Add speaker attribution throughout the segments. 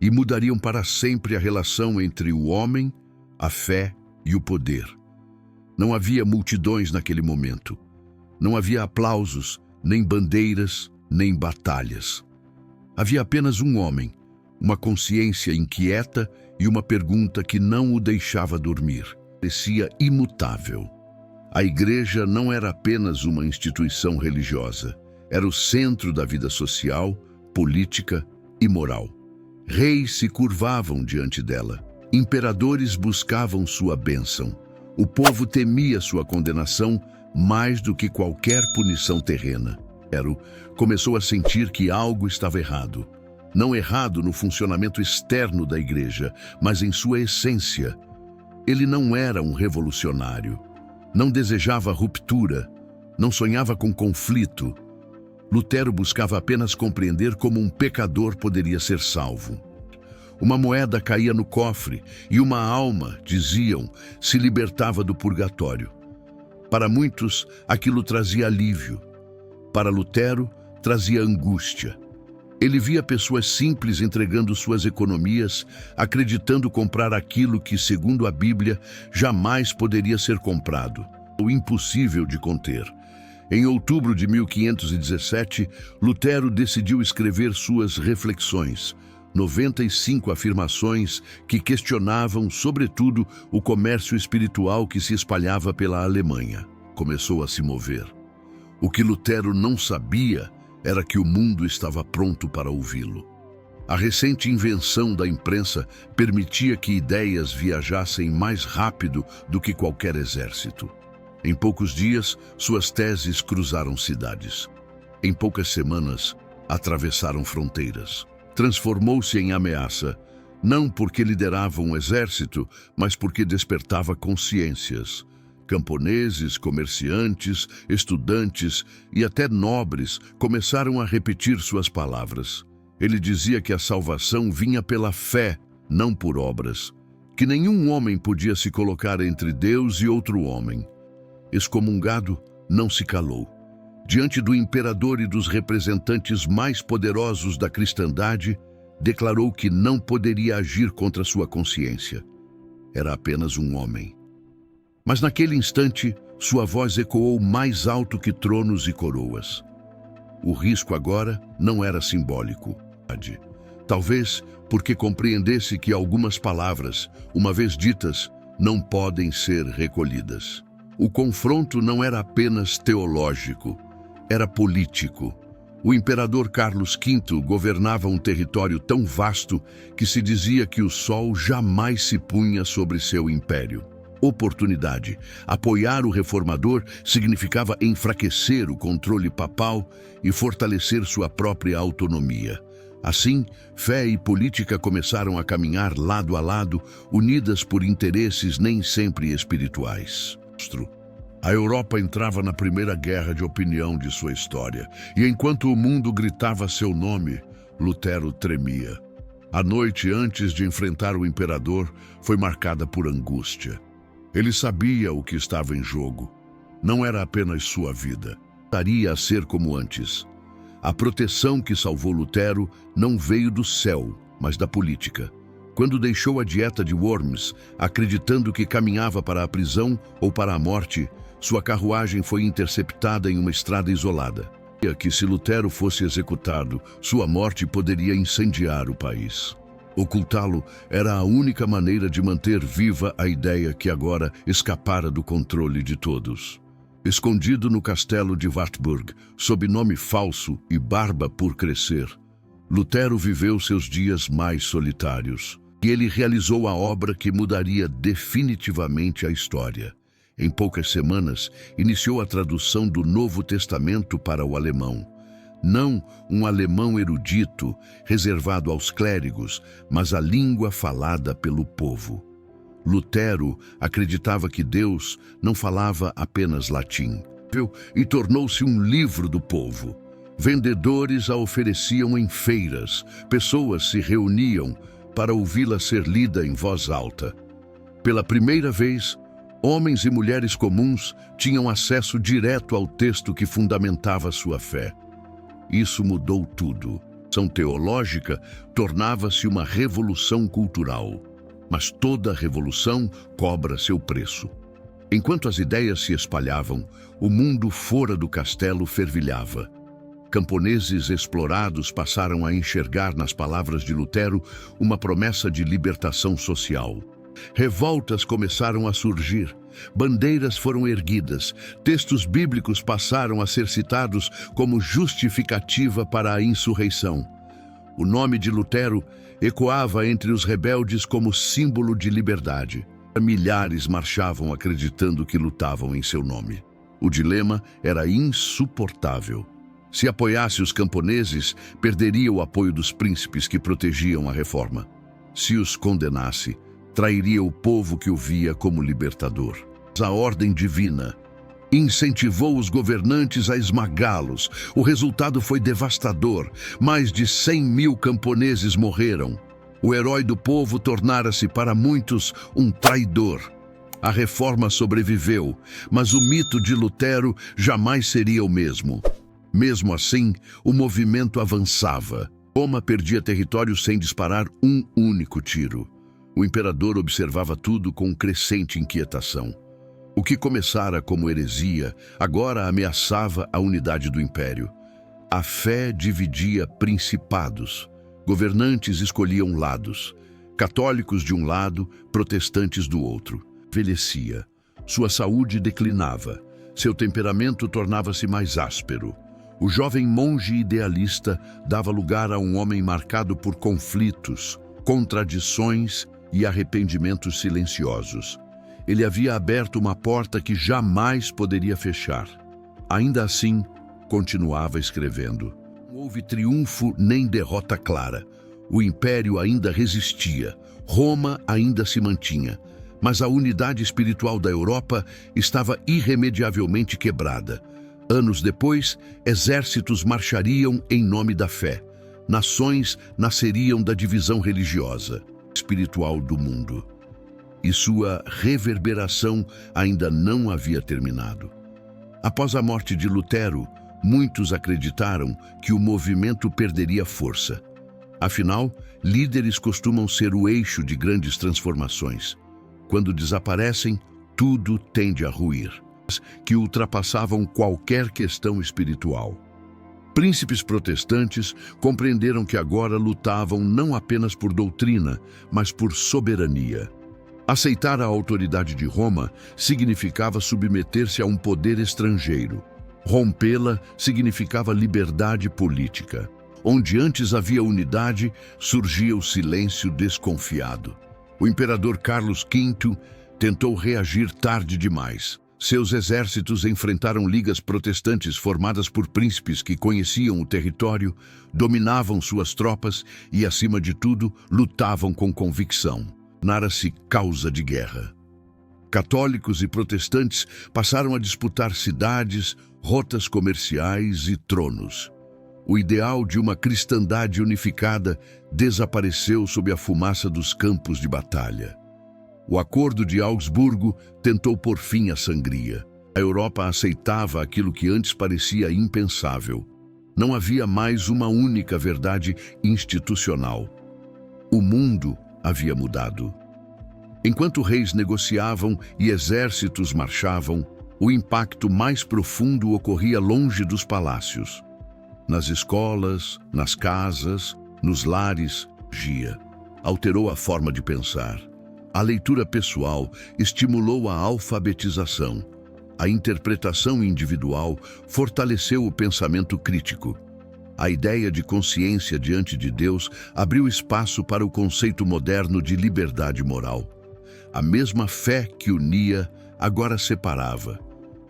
Speaker 1: e mudariam para sempre a relação entre o homem, a fé e o poder. Não havia multidões naquele momento. Não havia aplausos, nem bandeiras, nem batalhas. Havia apenas um homem, uma consciência inquieta e uma pergunta que não o deixava dormir. Parecia imutável. A igreja não era apenas uma instituição religiosa. Era o centro da vida social, política e moral. Reis se curvavam diante dela. Imperadores buscavam sua bênção. O povo temia sua condenação mais do que qualquer punição terrena. Começou a sentir que algo estava errado. Não errado no funcionamento externo da igreja, mas em sua essência. Ele não era um revolucionário. Não desejava ruptura. Não sonhava com conflito. Lutero buscava apenas compreender como um pecador poderia ser salvo. Uma moeda caía no cofre e uma alma, diziam, se libertava do purgatório. Para muitos, aquilo trazia alívio. Para Lutero, trazia angústia. Ele via pessoas simples entregando suas economias, acreditando comprar aquilo que, segundo a Bíblia, jamais poderia ser comprado, ou impossível de conter. Em outubro de 1517, Lutero decidiu escrever suas reflexões, 95 afirmações que questionavam, sobretudo, o comércio espiritual que se espalhava pela Alemanha. Começou a se mover. O que Lutero não sabia era que o mundo estava pronto para ouvi-lo. A recente invenção da imprensa permitia que ideias viajassem mais rápido do que qualquer exército. Em poucos dias, suas teses cruzaram cidades. Em poucas semanas, atravessaram fronteiras. Transformou-se em ameaça, não porque liderava um exército, mas porque despertava consciências. Camponeses, comerciantes, estudantes e até nobres começaram a repetir suas palavras. Ele dizia que a salvação vinha pela fé, não por obras, que nenhum homem podia se colocar entre Deus e outro homem. Excomungado, não se calou. Diante do imperador e dos representantes mais poderosos da cristandade, declarou que não poderia agir contra sua consciência. Era apenas um homem. Mas naquele instante, sua voz ecoou mais alto que tronos e coroas. O risco agora não era simbólico. Talvez porque compreendesse que algumas palavras, uma vez ditas, não podem ser recolhidas. O confronto não era apenas teológico, era político. O imperador Carlos V governava um território tão vasto que se dizia que o sol jamais se punha sobre seu império. Oportunidade. Apoiar o reformador significava enfraquecer o controle papal e fortalecer sua própria autonomia. Assim, fé e política começaram a caminhar lado a lado, unidas por interesses nem sempre espirituais. A Europa entrava na primeira guerra de opinião de sua história, e enquanto o mundo gritava seu nome, Lutero tremia. A noite antes de enfrentar o imperador foi marcada por angústia. Ele sabia o que estava em jogo. Não era apenas sua vida. Voltaria a ser como antes. A proteção que salvou Lutero não veio do céu, mas da política. Quando deixou a dieta de Worms, acreditando que caminhava para a prisão ou para a morte, sua carruagem foi interceptada em uma estrada isolada. Que se Lutero fosse executado, sua morte poderia incendiar o país. Ocultá-lo era a única maneira de manter viva a ideia que agora escapara do controle de todos. Escondido no castelo de Wartburg, sob nome falso e barba por crescer, Lutero viveu seus dias mais solitários. E ele realizou a obra que mudaria definitivamente a história. Em poucas semanas, iniciou a tradução do Novo Testamento para o alemão. Não um alemão erudito, reservado aos clérigos, mas a língua falada pelo povo. Lutero acreditava que Deus não falava apenas latim, e tornou-se um livro do povo. Vendedores a ofereciam em feiras, pessoas se reuniam para ouvi-la ser lida em voz alta. Pela primeira vez, homens e mulheres comuns tinham acesso direto ao texto que fundamentava sua fé. Isso mudou tudo. A teológica tornava-se uma revolução cultural. Mas toda revolução cobra seu preço. Enquanto as ideias se espalhavam, o mundo fora do castelo fervilhava. Camponeses explorados passaram a enxergar nas palavras de Lutero uma promessa de libertação social. Revoltas começaram a surgir, bandeiras foram erguidas, textos bíblicos passaram a ser citados como justificativa para a insurreição. O nome de Lutero ecoava entre os rebeldes como símbolo de liberdade. Milhares marchavam acreditando que lutavam em seu nome. O dilema era insuportável. Se apoiasse os camponeses, perderia o apoio dos príncipes que protegiam a reforma. Se os condenasse, trairia o povo que o via como libertador. A ordem divina incentivou os governantes a esmagá-los. O resultado foi devastador. Mais de 100.000 camponeses morreram. O herói do povo tornara-se para muitos um traidor. A reforma sobreviveu, mas o mito de Lutero jamais seria o mesmo. Mesmo assim, o movimento avançava. Roma perdia território sem disparar um único tiro. O imperador observava tudo com crescente inquietação. O que começara como heresia, agora ameaçava a unidade do império. A fé dividia principados. Governantes escolhiam lados. Católicos de um lado, protestantes do outro. Envelhecia. Sua saúde declinava. Seu temperamento tornava-se mais áspero. O jovem monge idealista dava lugar a um homem marcado por conflitos, contradições e arrependimentos silenciosos. Ele havia aberto uma porta que jamais poderia fechar. Ainda assim, continuava escrevendo. Não houve triunfo nem derrota clara. O império ainda resistia. Roma ainda se mantinha. Mas a unidade espiritual da Europa estava irremediavelmente quebrada. Anos depois, exércitos marchariam em nome da fé. Nações nasceriam da divisão religiosa, espiritual do mundo. E sua reverberação ainda não havia terminado. Após a morte de Lutero, muitos acreditaram que o movimento perderia força. Afinal, líderes costumam ser o eixo de grandes transformações. Quando desaparecem, tudo tende a ruir, que ultrapassavam qualquer questão espiritual. Príncipes protestantes compreenderam que agora lutavam não apenas por doutrina, mas por soberania. Aceitar a autoridade de Roma significava submeter-se a um poder estrangeiro. Rompê-la significava liberdade política. Onde antes havia unidade, surgia o silêncio desconfiado. O imperador Carlos V tentou reagir tarde demais. Seus exércitos enfrentaram ligas protestantes formadas por príncipes que conheciam o território, dominavam suas tropas e, acima de tudo, lutavam com convicção. Tornara-se causa de guerra. Católicos e protestantes passaram a disputar cidades, rotas comerciais e tronos. O ideal de uma cristandade unificada desapareceu sob a fumaça dos campos de batalha. O Acordo de Augsburgo tentou pôr fim à sangria. A Europa aceitava aquilo que antes parecia impensável. Não havia mais uma única verdade institucional. O mundo havia mudado. Enquanto reis negociavam e exércitos marchavam, o impacto mais profundo ocorria longe dos palácios. Nas escolas, nas casas, nos lares, alterou a forma de pensar. A leitura pessoal estimulou a alfabetização. A interpretação individual fortaleceu o pensamento crítico. A ideia de consciência diante de Deus abriu espaço para o conceito moderno de liberdade moral. A mesma fé que unia, agora separava.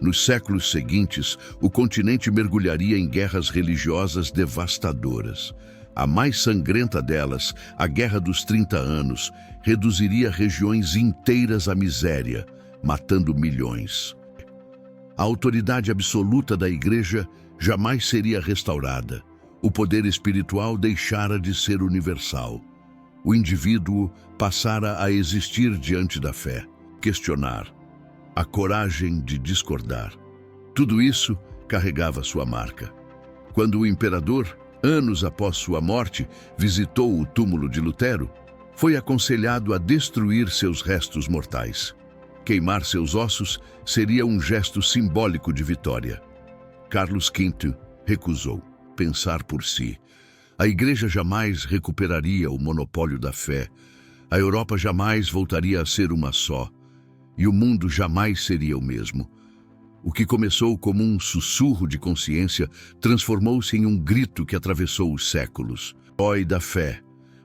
Speaker 1: Nos séculos seguintes, o continente mergulharia em guerras religiosas devastadoras. A mais sangrenta delas, a Guerra dos 30 Anos, reduziria regiões inteiras à miséria, matando milhões. A autoridade absoluta da Igreja jamais seria restaurada. O poder espiritual deixara de ser universal. O indivíduo passara a existir diante da fé, questionar, a coragem de discordar. Tudo isso carregava sua marca. Quando o imperador, anos após sua morte, visitou o túmulo de Lutero, foi aconselhado a destruir seus restos mortais. Queimar seus ossos seria um gesto simbólico de vitória. Carlos V recusou. Pensar por si. A Igreja jamais recuperaria o monopólio da fé. A Europa jamais voltaria a ser uma só. E o mundo jamais seria o mesmo. O que começou como um sussurro de consciência transformou-se em um grito que atravessou os séculos. Herói da fé.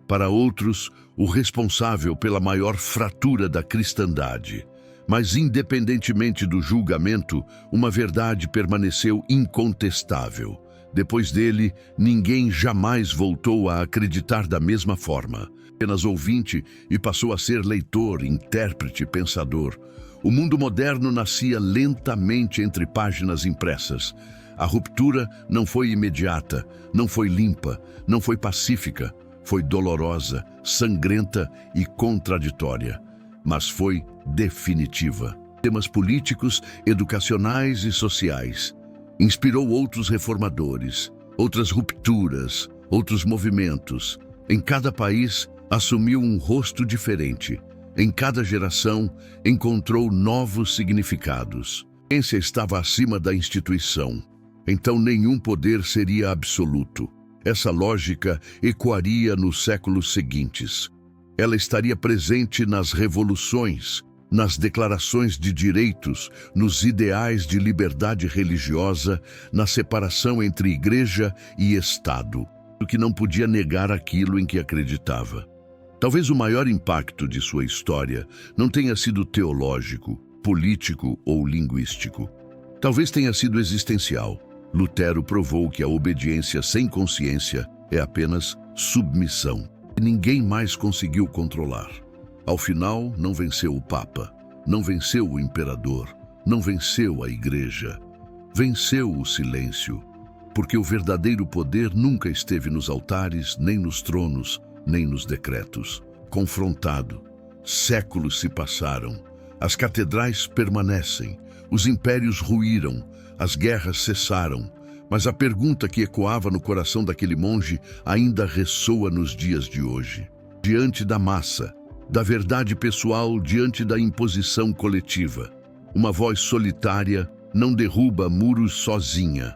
Speaker 1: Para outros, o responsável pela maior fratura da cristandade. Mas, independentemente do julgamento, uma verdade permaneceu incontestável. Depois dele, ninguém jamais voltou a acreditar da mesma forma. Apenas ouvinte e passou a ser leitor, intérprete, pensador. O mundo moderno nascia lentamente entre páginas impressas. A ruptura não foi imediata, não foi limpa, não foi pacífica. Foi dolorosa, sangrenta e contraditória, mas foi definitiva. Temas políticos, educacionais e sociais. Inspirou outros reformadores, outras rupturas, outros movimentos. Em cada país, assumiu um rosto diferente. Em cada geração, encontrou novos significados. A ciência estava acima da instituição. Então nenhum poder seria absoluto. Essa lógica ecoaria nos séculos seguintes. Ela estaria presente nas revoluções, nas declarações de direitos, nos ideais de liberdade religiosa, na separação entre igreja e Estado, do que não podia negar aquilo em que acreditava. Talvez o maior impacto de sua história não tenha sido teológico, político ou linguístico. Talvez tenha sido existencial. Lutero provou que a obediência sem consciência é apenas submissão. Ninguém mais conseguiu controlar. Ao final, não venceu o Papa, não venceu o Imperador, não venceu a Igreja. Venceu o silêncio, porque o verdadeiro poder nunca esteve nos altares, nem nos tronos, nem nos decretos. Confrontado, séculos se passaram, as catedrais permanecem, os impérios ruíram, as guerras cessaram, mas a pergunta que ecoava no coração daquele monge ainda ressoa nos dias de hoje. Diante da massa, da verdade pessoal diante da imposição coletiva, uma voz solitária não derruba muros sozinha,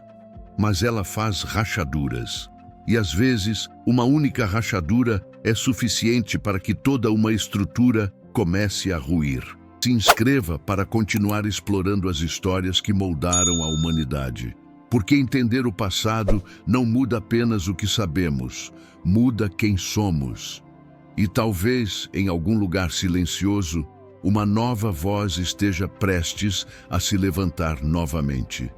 Speaker 1: mas ela faz rachaduras. E às vezes, uma única rachadura é suficiente para que toda uma estrutura comece a ruir. Se inscreva para continuar explorando as histórias que moldaram a humanidade. Porque entender o passado não muda apenas o que sabemos, muda quem somos. E talvez, em algum lugar silencioso, uma nova voz esteja prestes a se levantar novamente.